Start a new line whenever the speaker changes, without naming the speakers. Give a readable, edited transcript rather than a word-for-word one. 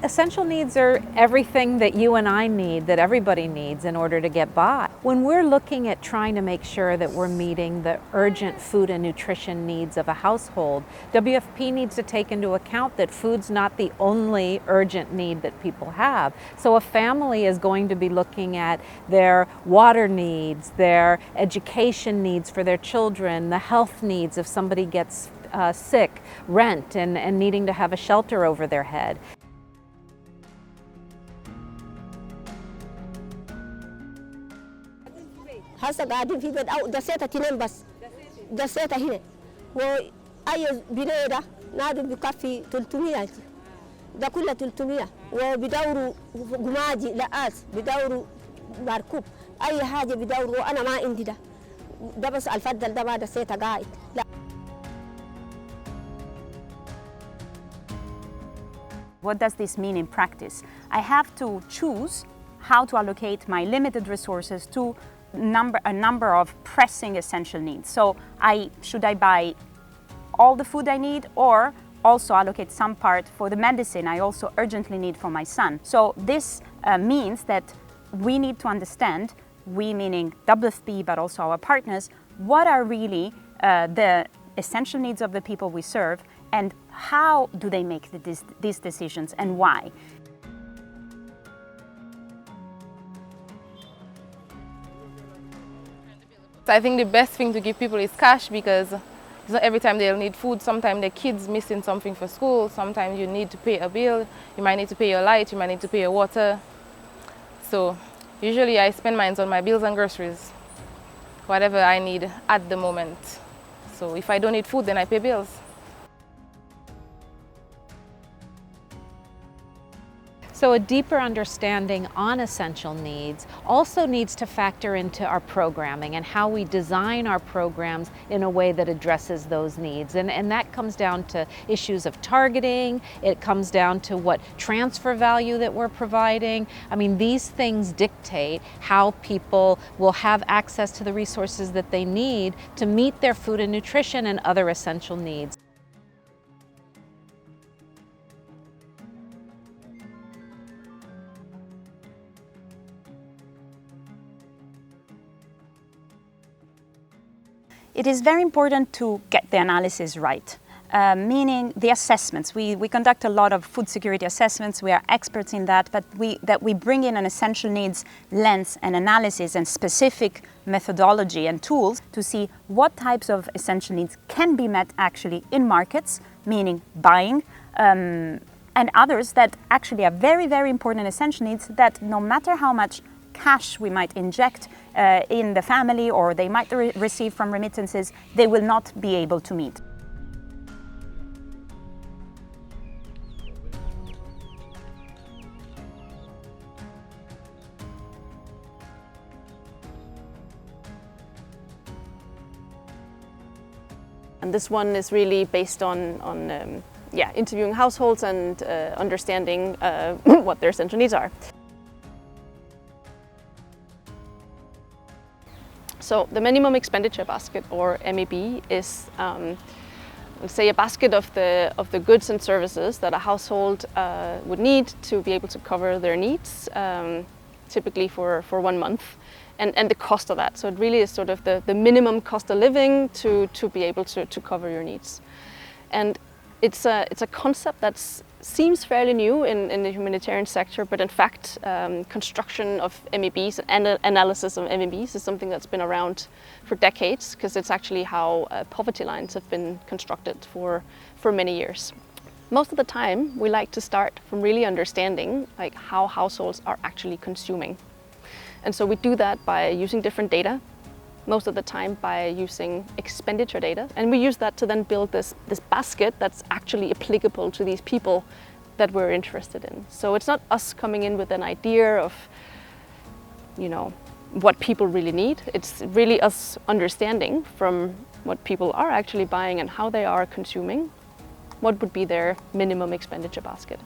Essential needs are everything that you and I need, that everybody needs in order to get by. When we're looking at trying to make sure that we're meeting the urgent food and nutrition needs of a household, WFP needs to take into account that food's not the only urgent need that people have. So a family is going to be looking at their water needs, their education needs for their children, the health needs if somebody gets sick, rent, and needing to have a shelter over their head.
هسه قاعدين في بيت أو دسيتها تنين بس دسيتها هنا وأي بنيرة نادوا بكفي 300 ده كله 300 وبيدوروا قماجي لقاس بيدوروا مركوب أي حاجة بيدوروا أنا ما عندي ده بس الفضل ده ما دسيتها قاعد لا.
What does this mean in practice? I have to choose how to allocate my limited resources to a number of pressing essential needs. So should I buy all the food I need or also allocate some part for the medicine I also urgently need for my son? So this means that we need to understand, we meaning WFP but also our partners, what are really the essential needs of the people we serve and how do they make these decisions and why.
I think the best thing to give people is cash because it's not every time they'll need food. Sometimes their kids missing something for school. Sometimes you need to pay a bill. You might need to pay your light. You might need to pay your water. So usually I spend mine on my bills and groceries, whatever I need at the moment. So if I don't need food, then I pay bills.
So a deeper understanding on essential needs also needs to factor into our programming and how we design our programs in a way that addresses those needs. And that comes down to issues of targeting, it comes down to what transfer value that we're providing. I mean, these things dictate how people will have access to the resources that they need to meet their food and nutrition and other essential needs.
It is very important to get the analysis right, meaning the assessments. We conduct a lot of food security assessments, we are experts in that, but we bring in an essential needs lens and analysis and specific methodology and tools to see what types of essential needs can be met actually in markets, meaning buying, and others that actually are very, very important essential needs that no matter how much cash we might inject in the family or they might receive from remittances, they will not be able to meet.
And this one is really based on interviewing households and understanding what their essential needs are. So the minimum expenditure basket, or MEB, is let's say a basket of the goods and services that a household would need to be able to cover their needs, typically for 1 month, and the cost of that. So it really is sort of the minimum cost of living to be able to cover your needs. And it's a concept that seems fairly new in the humanitarian sector, but in fact construction of MEBs and analysis of MEBs is something that's been around for decades, because it's actually how poverty lines have been constructed for many years. Most of the time we like to start from really understanding like how households are actually consuming. And so we do that by using different data, most of the time by using expenditure data. And we use that to then build this basket that's actually applicable to these people that we're interested in. So it's not us coming in with an idea of, what people really need. It's really us understanding from what people are actually buying and how they are consuming, what would be their minimum expenditure basket.